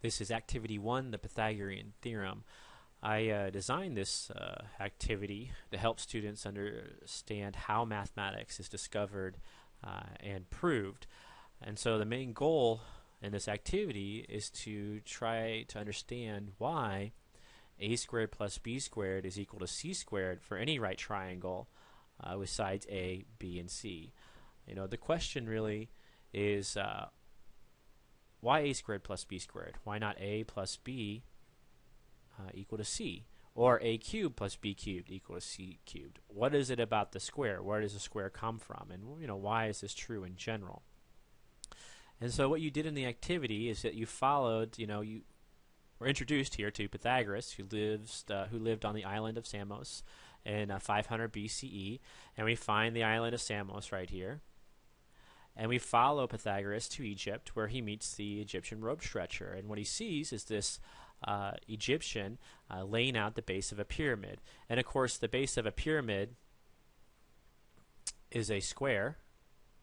This is activity 1, the Pythagorean Theorem. I designed this activity to help students understand how mathematics is discovered and proved. And so the main goal in this activity is to try to understand why a squared plus b squared is equal to c squared for any right triangle with sides a, b, and c. The question really is why a squared plus b squared? Why not a plus b equal to c? Or a cubed plus b cubed equal to c cubed? What is it about the square? Where does the square come from? And why is this true in general? And so what you did in the activity is that you followed, you were introduced here to Pythagoras, who lived on the island of Samos in 500 BCE, and we find the island of Samos right here. And we follow Pythagoras to Egypt, where he meets the Egyptian rope stretcher. And what he sees is this Egyptian laying out the base of a pyramid. And of course, the base of a pyramid is a square.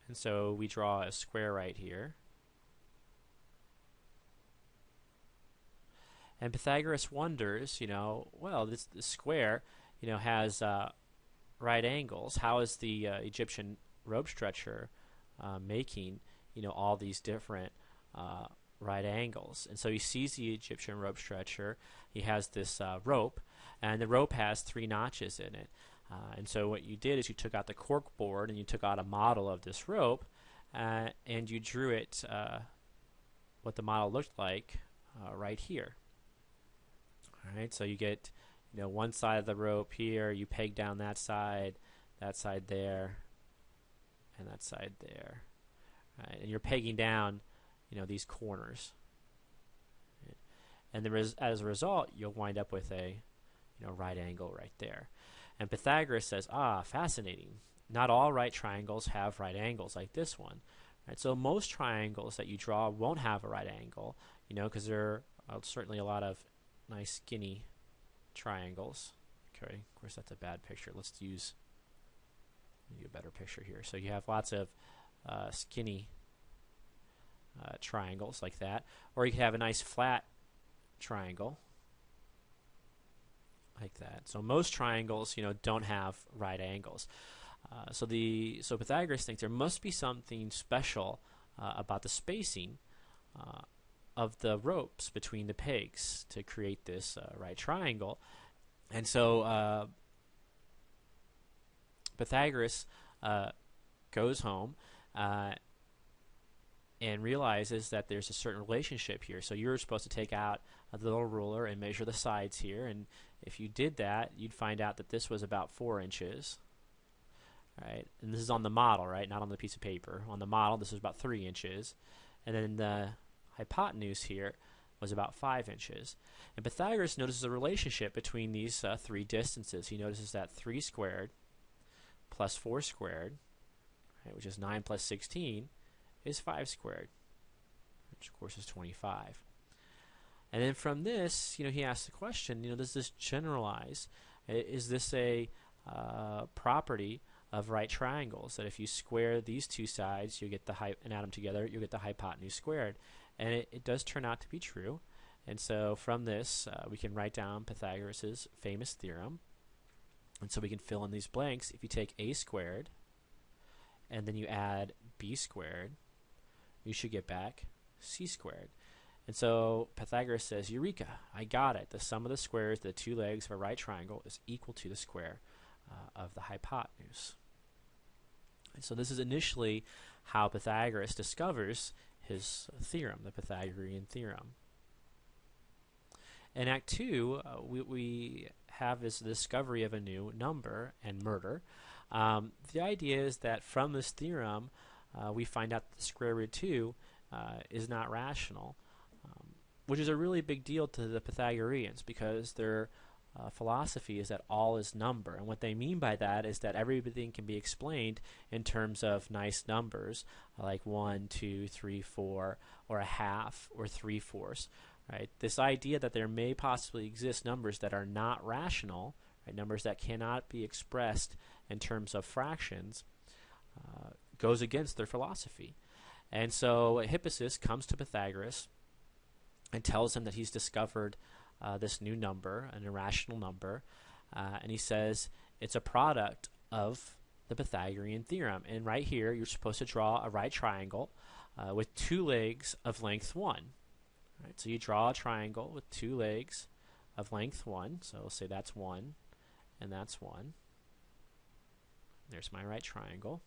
And so we draw a square right here. And Pythagoras wonders, well, this square, has right angles. How is the Egyptian rope stretcher making all these different right angles? And so he sees the Egyptian rope stretcher. He has this rope, and the rope has 3 notches in it. And so what you did is you took out the cork board and you took out a model of this rope, and you drew it what the model looked like right here. All right, so you get one side of the rope here. You peg down that side there, and that side there, right? And you're pegging down these corners, right? And as a result you'll wind up with a right angle right there. And Pythagoras says, fascinating, not all right triangles have right angles like this one, right? So most triangles that you draw won't have a right angle, because there are certainly a lot of nice skinny triangles. Okay, of course that's a bad picture. Let's use a better picture here. So you have lots of skinny triangles like that, or you could have a nice flat triangle like that. So most triangles, don't have right angles. So Pythagoras thinks there must be something special about the spacing of the ropes between the pegs to create this right triangle. And so Pythagoras goes home and realizes that there's a certain relationship here. So you're supposed to take out a little ruler and measure the sides here, and if you did that, you'd find out that this was about 4 inches. Right? And this is on the model, right? Not on the piece of paper. On the model, this was about 3 inches. And then the hypotenuse here was about 5 inches. And Pythagoras notices a relationship between these 3 distances. He notices that 3 squared plus 4 squared, right, which is 9 plus 16, is 5 squared, which of course is 25. And then from this, he asks the question, does this generalize? Is this a property of right triangles, that if you square these 2 sides, you get and add them together, you get the hypotenuse squared? And it does turn out to be true. And so from this, we can write down Pythagoras' famous theorem. And so we can fill in these blanks. If you take a squared and then you add b squared, you should get back c squared. And so Pythagoras says, Eureka, I got it. The sum of the squares of the 2 legs of a right triangle is equal to the square of the hypotenuse. And so this is initially how Pythagoras discovers his theorem, the Pythagorean Theorem. In Act 2, we have this discovery of a new number and murder. The idea is that from this theorem, we find out that the square root 2 is not rational, which is a really big deal to the Pythagoreans, because their philosophy is that all is number. And what they mean by that is that everything can be explained in terms of nice numbers, like 1, 2, 3, 4, or a half, or 3/4. Right? This idea that there may possibly exist numbers that are not rational, right? Numbers that cannot be expressed in terms of fractions, goes against their philosophy. And so Hippasus comes to Pythagoras and tells him that he's discovered this new number, an irrational number, and he says it's a product of the Pythagorean theorem. And right here, you're supposed to draw a right triangle with two legs of length 1. Right, so you draw a triangle with two legs of length 1. So we'll say that's 1, and that's 1. There's my right triangle.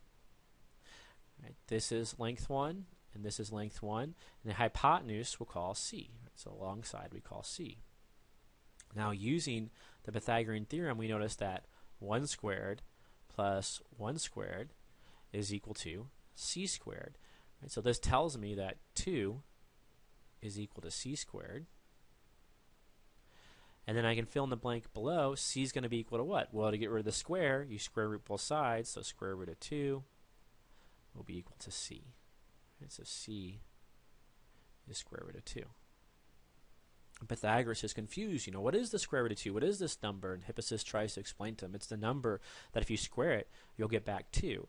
Right, this is length 1, and this is length 1. And the hypotenuse we'll call C. Right, so alongside we call C. Now using the Pythagorean theorem, we notice that 1 squared plus 1 squared is equal to C squared. Right, so this tells me that 2 is equal to C squared. And then I can fill in the blank below. C is going to be equal to what? Well, to get rid of the square, you square root both sides, so square root of 2 will be equal to C. Right, so C is square root of 2. Pythagoras is confused. What is the square root of 2? What is this number? And Hippasus tries to explain to him. It's the number that if you square it, you'll get back 2.